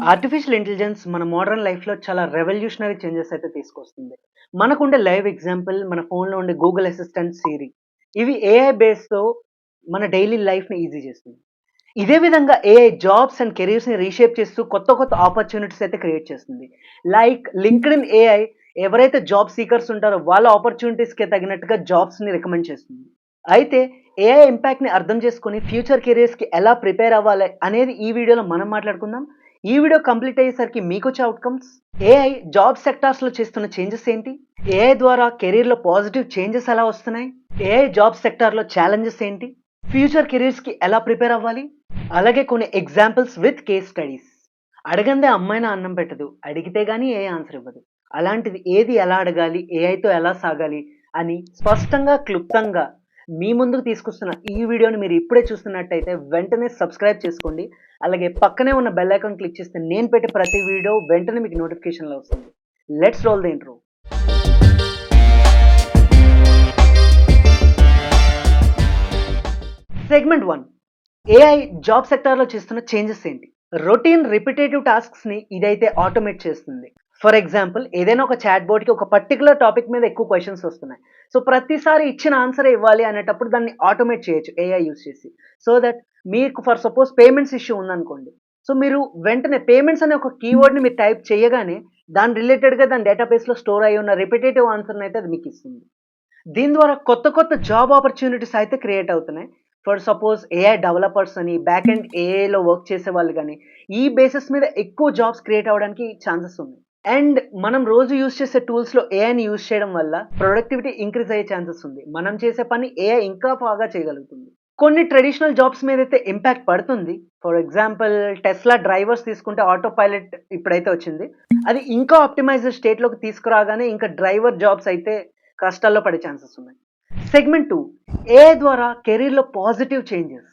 Artificial intelligence మన modern లైఫ్‌లో చాలా రెవల్యూషనరీ చేంజెస్ అయితే తీసుకొస్తుంది. మనకుండే లైవ్ ఎగ్జాంపుల్ మన ఫోన్‌లో ఉండే గూగుల్ అసిస్టెంట్, సిరి. ఇవి ఏఐ బేస్‌తో మన డైలీ లైఫ్‌ని ఈజీ చేస్తుంది. ఇదే విధంగా ఏఐ జాబ్స్ అండ్ కెరియర్స్‌ని రీషేప్ చేస్తూ కొత్త కొత్త ఆపర్చునిటీస్ అయితే క్రియేట్ చేస్తుంది. లైక్ లింక్డ్ఇన్ ఏఐ ఎవరైతే జాబ్ సీకర్స్ ఉంటారో వాళ్ళ ఆపర్చునిటీస్‌కి తగినట్టుగా జాబ్స్‌ని రికమెండ్ చేస్తుంది. అయితే ఏఐ ఇంపాక్ట్‌ని అర్థం చేసుకొని ఫ్యూచర్ కెరియర్స్‌కి ఎలా ప్రిపేర్ అవ్వాలి అనేది ఈ వీడియోలో మనం మాట్లాడుకుందాం. ఈ వీడియో కంప్లీట్ అయ్యేసరికి మీకొచ్చే అవుట్‌కమ్స్, ఏఐ జాబ్ సెక్టార్స్‌లో చేస్తున్న చేంజెస్ ఏంటి? ఏఐ ద్వారా కెరియర్‌లో పాజిటివ్ చేంజెస్ ఎలా వస్తున్నాయి? ఏఐ జాబ్ సెక్టార్‌లో ఛాలెంజెస్ ఏంటి? ఫ్యూచర్ కెరియర్స్‌కి ఎలా ప్రిపేర్ అవ్వాలి? అలాగే కొన్ని ఎగ్జాంపుల్స్ విత్ కేస్ స్టడీస్. అడగందే అమ్మాయినా అన్నం పెట్టదు. అడిగితే గాని ఏఐ ఆన్సర్ ఇవ్వదు. అలాంటిది ఏది ఎలా అడగాలి? ఏఐతో ఎలా సాగాలి? అని స్పష్టంగా, క్లుప్తంగా మీ ముందుకు తీసుకొస్తున్న ఈ వీడియోని మీరు ఇప్పుడే చూస్తున్నట్టయితే వెంటనే సబ్స్క్రైబ్ చేసుకోండి. అలాగే పక్కనే ఉన్న బెల్ ఐకాన్ క్లిక్ చేస్తే నేను పెట్టే ప్రతి వీడియో వెంటనే మీకు నోటిఫికేషన్‌లో వస్తుంది. Let's roll the intro. Segment 1. AI job సెక్టార్‌లో చేస్తున్న చేంజెస్ ఏంటి? రొటీన్ రిపిటేటివ్ టాస్క్స్‌ని ఇదైతే ఆటోమేట్ చేస్తుంది. ఫర్ ఎగ్జాంపుల్ ఏదైనా ఒక చాట్ బోట్‌కి ఒక పర్టిక్యులర్ టాపిక్ మీద ఎక్కువ క్వెషన్స్ వస్తున్నాయి. సో, ప్రతిసారి ఇచ్చిన ఆన్సరే ఇవ్వాలి అనేటప్పుడు దాన్ని ఆటోమేట్ చేయొచ్చు ఏఐ యూజ్ చేసి. సో దట్ మీకు ఫర్ సపోజ్ పేమెంట్స్ ఇష్యూ ఉందనుకోండి. సో, మీరు వెంటనే పేమెంట్స్ అనే ఒక కీవర్డ్‌ని మీరు టైప్ చేయగానే దాని రిలేటెడ్‌గా దాని డేటాబేస్‌లో స్టోర్ అయ్యి ఉన్న రిపిటేటివ్ ఆన్సర్‌ని అయితే అది మీకిస్తుంది. దీని ద్వారా కొత్త కొత్త జాబ్ ఆపర్చునిటీస్ అయితే క్రియేట్ అవుతున్నాయి. ఫర్ సపోజ్ ఏఐ డెవలపర్స్ అని, బ్యాక్ ఎండ్ ఏఐలో వర్క్ చేసేవాళ్ళు గాని, ఈ బేసిస్ మీద ఎక్కువ జాబ్స్ క్రియేట్ అవ్వడానికి ఛాన్సెస్ ఉన్నాయి. అండ్ మనం రోజు యూజ్ చేసే టూల్స్‌లో ఏఐని యూజ్ చేయడం వల్ల ప్రొడక్టివిటీ ఇంక్రీజ్ అయ్యే ఛాన్సెస్ ఉంది. మనం చేసే పని ఏఐ ఇంకా బాగా చేయగలుగుతుంది. కొన్ని ట్రెడిషనల్ జాబ్స్ మీదైతే ఇంపాక్ట్ పడుతుంది. ఫర్ ఎగ్జాంపుల్ టెస్లా డ్రైవర్స్ తీసుకుంటే ఆటో పైలట్ ఇప్పుడైతే వచ్చింది. అది ఇంకా ఆప్టిమైజ్డ్ స్టేట్‌లోకి తీసుకురాగానే ఇంకా డ్రైవర్ జాబ్స్ అయితే కష్టాల్లో పడే ఛాన్సెస్ ఉన్నాయి. సెగ్మెంట్ 2. ఏఐ ద్వారా కెరీర్‌లో పాజిటివ్ చేంజెస్.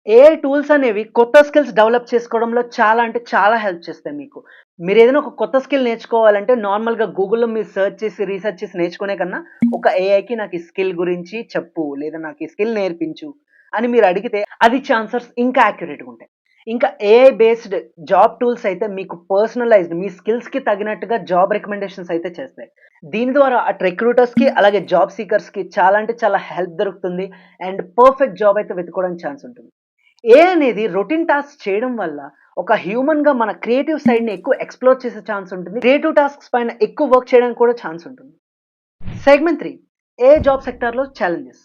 ఏఐ టూల్స్ అనేవి కొత్త స్కిల్స్ డెవలప్ చేసుకోవడంలో చాలా అంటే చాలా హెల్ప్ చేస్తాయి మీకు. మీరేదైనా ఒక కొత్త స్కిల్ నేర్చుకోవాలంటే నార్మల్‌గా గూగుల్‌లో మీరు సెర్చ్ చేసి, రీసెర్చ్ చేసి నేర్చుకునే కన్నా ఒక ఏఐకి నాకు ఈ స్కిల్ గురించి చెప్పు, లేదా నాకు ఈ స్కిల్ నేర్పించు అని మీరు అడిగితే అది ఇచ్చే ఆన్సర్స్ ఇంకా యాక్యురేట్‌గా ఉంటాయి. ఇంకా ఏఐ బేస్డ్ జాబ్ టూల్స్ అయితే మీకు పర్సనలైజ్డ్ మీ స్కిల్స్‌కి తగినట్టుగా జాబ్ రికమెండేషన్స్ అయితే చేస్తాయి. దీని ద్వారా అటు రిక్రూటర్స్‌కి అలాగే జాబ్ సీకర్స్‌కి చాలా అంటే చాలా హెల్ప్ దొరుకుతుంది. అండ్ పర్ఫెక్ట్ జాబ్ అయితే వెతుక్కోవడానికి ఛాన్స్ ఉంటుంది. ఏఐ అనేది రొటీన్ టాస్క్స్ చేయడం వల్ల ఒక హ్యూమన్‌గా మన క్రియేటివ్ సైడ్‌ని ఎక్కువ ఎక్స్‌ప్లోర్ చేసే ఛాన్స్ ఉంటుంది. క్రియేటివ్ టాస్క్స్ పైన ఎక్కువ వర్క్ చేయడానికి కూడా ఛాన్స్ ఉంటుంది. సెగ్మెంట్ 3. ఏఐ జాబ్ సెక్టార్‌లో ఛాలెంజెస్.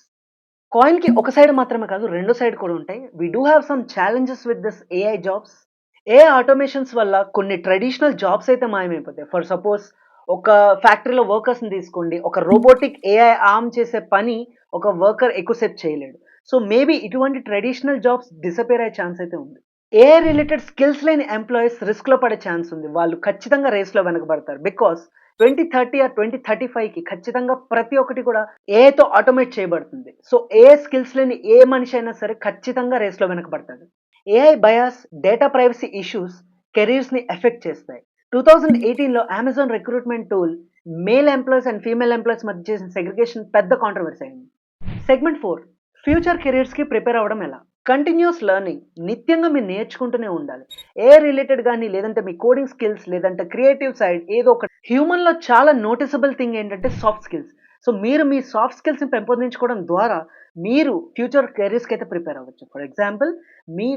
కాయిన్‌కి ఒక సైడ్ మాత్రమే కాదు, రెండో సైడ్ కూడా ఉంటాయి. We do have some challenges with this AI jobs. AI automations వల్ల కొన్ని ట్రెడిషనల్ జాబ్స్ అయితే మాయమైపోతాయి. ఫర్ సపోజ్ ఒక ఫ్యాక్టరీలో వర్కర్స్‌ని తీసుకోండి. ఒక రోబోటిక్ ఏఐ ఆర్మ్ చేసే పని ఒక వర్కర్ ఎక్కువసేపు చేయలేడు. సో, మేబీ ఇటువంటి ట్రెడిషనల్ జాబ్స్ డిసపియర్ అయ్యే ఛాన్స్ అయితే ఉంది. ఏఐ రిలేటెడ్ స్కిల్స్ లేని ఎంప్లాయీస్ రిస్క్‌లో పడే ఛాన్స్ ఉంది. వాళ్ళు ఖచ్చితంగా రేస్‌లో వెనకబడతారు. బికాస్ 2030 ఆర్ 2035కి ఖచ్చితంగా ప్రతి ఒక్కటి కూడా ఏఐతో ఆటోమేట్ చేయబడుతుంది. సో, ఏఐ స్కిల్స్ లేని ఏ మనిషి అయినా సరే ఖచ్చితంగా రేస్‌లో వెనకబడతాడు. AI bias, data privacy issues కెరీర్స్‌ని ఎఫెక్ట్ చేస్తాయి. 2018లో Amazon recruitment tool male employees and female employees మధ్య చేసిన సెగ్రిగేషన్ పెద్ద కాంట్రోవర్సీ అయింది. సెగ్మెంట్ 4. ఫ్యూచర్ కెరియర్స్‌కి ప్రిపేర్ అవ్వడం ఎలా? Continuous learning. నిత్యంగా మీరు నేర్చుకుంటూనే ఉండాలి. ఏఐ రిలేటెడ్ గాని, లేదంటే మీ కోడింగ్ స్కిల్స్, లేదంటే క్రియేటివ్ సైడ్ ఏదో ఒకటి. హ్యూమన్‌లో చాలా నోటిసబుల్ థింగ్ ఏంటంటే సాఫ్ట్ స్కిల్స్. సో, మీరు మీ సాఫ్ట్ స్కిల్స్‌ని పెంపొందించుకోవడం ద్వారా మీరు ఫ్యూచర్ కెరియర్స్‌కి అయితే ప్రిపేర్ అవ్వచ్చు. ఫర్ ఎగ్జాంపుల్ మీ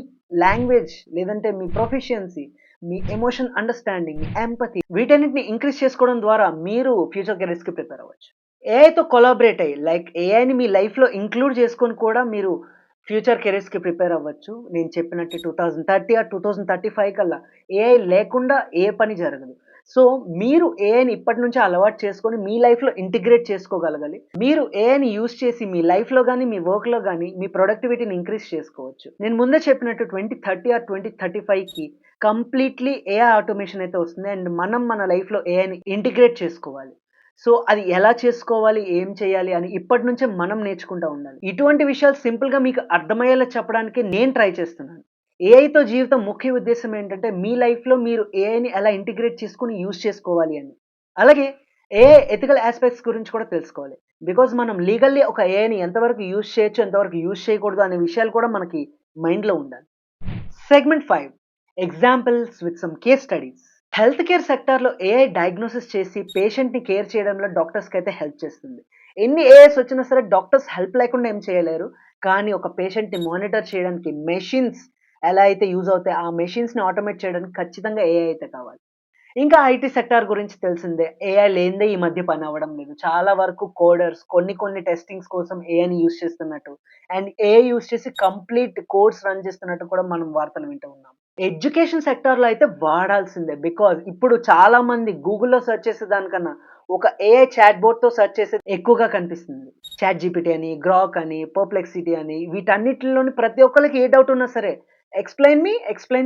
లాంగ్వేజ్, లేదంటే మీ ప్రొఫిషియన్సీ, మీ ఎమోషన్ అండర్‌స్టాండింగ్, మీ ఎంపథీ వీటన్నిటిని ఇంక్రీజ్ చేసుకోవడం ద్వారా మీరు ఫ్యూచర్ కెరియర్స్‌కి ప్రిపేర్ అవ్వచ్చు. ఏఐతో కొలాబరేట్ అయ్యి లైక్ ఏఐని మీ లైఫ్‌లో ఇంక్లూడ్ చేసుకొని కూడా మీరు ఫ్యూచర్ కెరియర్స్‌కి ప్రిపేర్ అవ్వచ్చు. నేను చెప్పినట్టు 2030 ఆర్ 2035 కల్లా ఏఐ లేకుండా ఏ పని జరగదు. సో, మీరు ఏఐని ఇప్పటి నుంచే అలవాటు చేసుకొని మీ లైఫ్‌లో ఇంటిగ్రేట్ చేసుకోగలగాలి. మీరు ఏఐని యూజ్ చేసి మీ లైఫ్‌లో గాని, మీ వర్క్‌లో గాని మీ ప్రొడక్టివిటీని ఇంక్రీజ్ చేసుకోవచ్చు. నేను ముందే చెప్పినట్టు 2030 ఆర్ 2035కి కంప్లీట్‌లీ ఏఐ ఆటోమేషన్ అయితే వస్తుంది. అండ్ మనం మన లైఫ్‌లో ఏఐని ఇంటిగ్రేట్ చేసుకోవాలి. సో, అది ఎలా చేసుకోవాలి? ఏం చేయాలి? అని ఇప్పటి నుంచే మనం నేర్చుకుంటా ఉండాలి. ఇటువంటి విషయాలు సింపుల్‌గా మీకు అర్థమయ్యేలా చెప్పడానికి నేను ట్రై చేస్తున్నాను. ఏఐతో జీవితం ముఖ్య ఉద్దేశ్యం ఏంటంటే, మీ లైఫ్‌లో మీరు ఏఐని ఎలా ఇంటిగ్రేట్ చేసుకొని యూజ్ చేసుకోవాలి అని. అలాగే ఏఐ ఎథికల్ యాస్పెక్ట్స్ గురించి కూడా తెలుసుకోవాలి. బికాజ్ మనం లీగల్లీ ఒక ఏఐని ఎంతవరకు యూజ్ చేయొచ్చు, ఎంతవరకు యూజ్ చేయకూడదు అనే విషయాలు కూడా మనకి మైండ్‌లో ఉండాలి. Segment 5. Examples with some case studies. Health care సెక్టార్‌లో ఏఐ డయాగ్నోసిస్ చేసి పేషెంట్‌ని కేర్ చేయడంలో డాక్టర్స్‌కైతే హెల్ప్ చేస్తుంది. ఎన్ని ఏఐస్ వచ్చినా సరే డాక్టర్స్ హెల్ప్ లేకుండా ఏం చేయలేరు. కానీ ఒక పేషెంట్‌ని మానిటర్ చేయడానికి మెషిన్స్ ఎలా అయితే యూజ్ అవుతాయో, ఆ మెషిన్స్‌ని ఆటోమేట్ చేయడానికి ఖచ్చితంగా ఏఐ అయితే కావాలి. ఇంకా ఐటీ సెక్టార్ గురించి తెలిసిందే. ఏఐ లేనిదే ఈ మధ్య పని అవ్వడం లేదు. చాలా వరకు కోడర్స్ కొన్ని టెస్టింగ్స్ కోసం ఏఐని యూజ్ చేస్తున్నట్టు అండ్ ఏఐ యూజ్ చేసి కంప్లీట్ కోడ్స్ రన్ చేస్తున్నట్టు కూడా మనం వార్తలు వింటూ ఉన్నాం. ఎడ్యుకేషన్ సెక్టార్‌లో అయితే వాడాల్సిందే. బికాజ్ ఇప్పుడు చాలా మంది గూగుల్‌లో సెర్చ్ చేసే దానికన్నా ఒక ఏఐ చాట్‌బోట్‌తో సెర్చ్ చేసేది ఎక్కువగా కనిపిస్తుంది. చాట్ జీపీటీ అని, గ్రాక్ అని, పర్ప్లెక్సిటీ అని వీటన్నిటిలోని ప్రతి ఒక్కళ్ళకి ఏ డౌట్ ఉన్నా సరే ఎక్స్‌ప్లెయిన్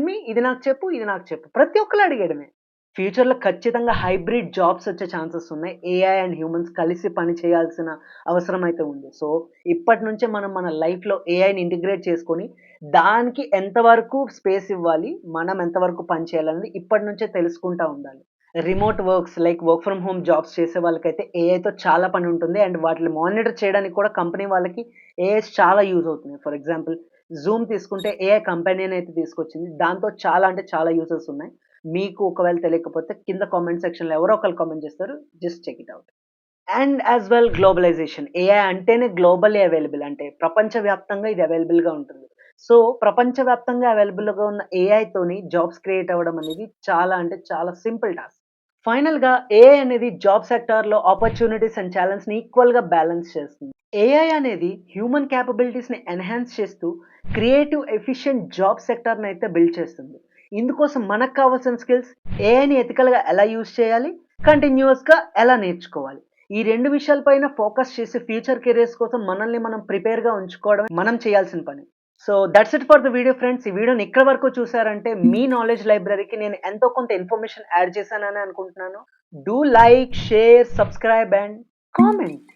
మీ ఇది నాకు చెప్పు. ప్రతి ఒక్కళ్ళు అడిగేయడమే. ఫ్యూచర్‌లో ఖచ్చితంగా హైబ్రిడ్ జాబ్స్ వచ్చే ఛాన్సెస్ ఉన్నాయి. ఏఐ అండ్ హ్యూమన్స్ కలిసి పని చేయాల్సిన అవసరం అయితే ఉంది. సో, ఇప్పటి నుంచే మనం మన లైఫ్‌లో ఏఐని ఇంటిగ్రేట్ చేసుకొని, దానికి ఎంతవరకు స్పేస్ ఇవ్వాలి, మనం ఎంతవరకు పని చేయాలనేది ఇప్పటి నుంచే తెలుసుకుంటా ఉండాలి. Remote works like work from home jobs చేసే వాళ్ళకైతే ఏఐతో చాలా పని ఉంటుంది. అండ్ వాటిని మానిటర్ చేయడానికి కూడా కంపెనీ వాళ్ళకి ఏఐస్ చాలా యూజ్ అవుతున్నాయి. ఫర్ ఎగ్జాంపుల్ జూమ్ తీసుకుంటే ఏఐ కంపెనీని అయితే తీసుకొచ్చింది. దాంతో చాలా అంటే చాలా యూజెస్ ఉన్నాయి. మీకు ఒకవేళ తెలియకపోతే కింద కామెంట్ సెక్షన్‌లో ఎవరో ఒకళ్ళు కామెంట్ చేస్తారు. Just check it out. And as well globalization. AI అంటేనే గ్లోబల్లీ అవైలబుల్. అంటే ప్రపంచవ్యాప్తంగా ఇది అవైలబుల్‌గా ఉంటుంది. సో, ప్రపంచవ్యాప్తంగా అవైలబుల్‌గా ఉన్న ఏఐతోని జాబ్స్ క్రియేట్ అవ్వడం అనేది చాలా అంటే చాలా సింపుల్ టాస్క్. ఫైనల్‌గా ఏఐ అనేది జాబ్ సెక్టార్‌లో ఆపర్చునిటీస్ అండ్ ఛాలెంజ్‌ని ఈక్వల్‌గా బ్యాలెన్స్ చేస్తుంది. ఏఐ అనేది హ్యూమన్ క్యాపబిలిటీస్‌ని ఎన్హాన్స్ చేస్తూ క్రియేటివ్, ఎఫిషియంట్ జాబ్ సెక్టార్‌ని అయితే బిల్డ్ చేస్తుంది. ఇందుకోసం మనకు కావాల్సిన స్కిల్స్ ఏఐని ఎథికల్‌గా ఎలా యూజ్ చేయాలి, కంటిన్యూయస్‌గా ఎలా నేర్చుకోవాలి. ఈ 2 విషయాలపైన ఫోకస్ చేసి ఫ్యూచర్ కెరియర్స్ కోసం మనల్ని మనం ప్రిపేర్‌గా ఉంచుకోవడమే మనం చేయాల్సిన పని. So that's it for the video friends. ఈ వీడియోని ఇక్కడి వరకు చూసారంటే మీ నాలెడ్జ్ లైబ్రరీకి నేను ఎంతో కొంత ఇన్ఫర్మేషన్ యాడ్ చేశానని అనుకుంటున్నాను. Do like, share, subscribe and comment.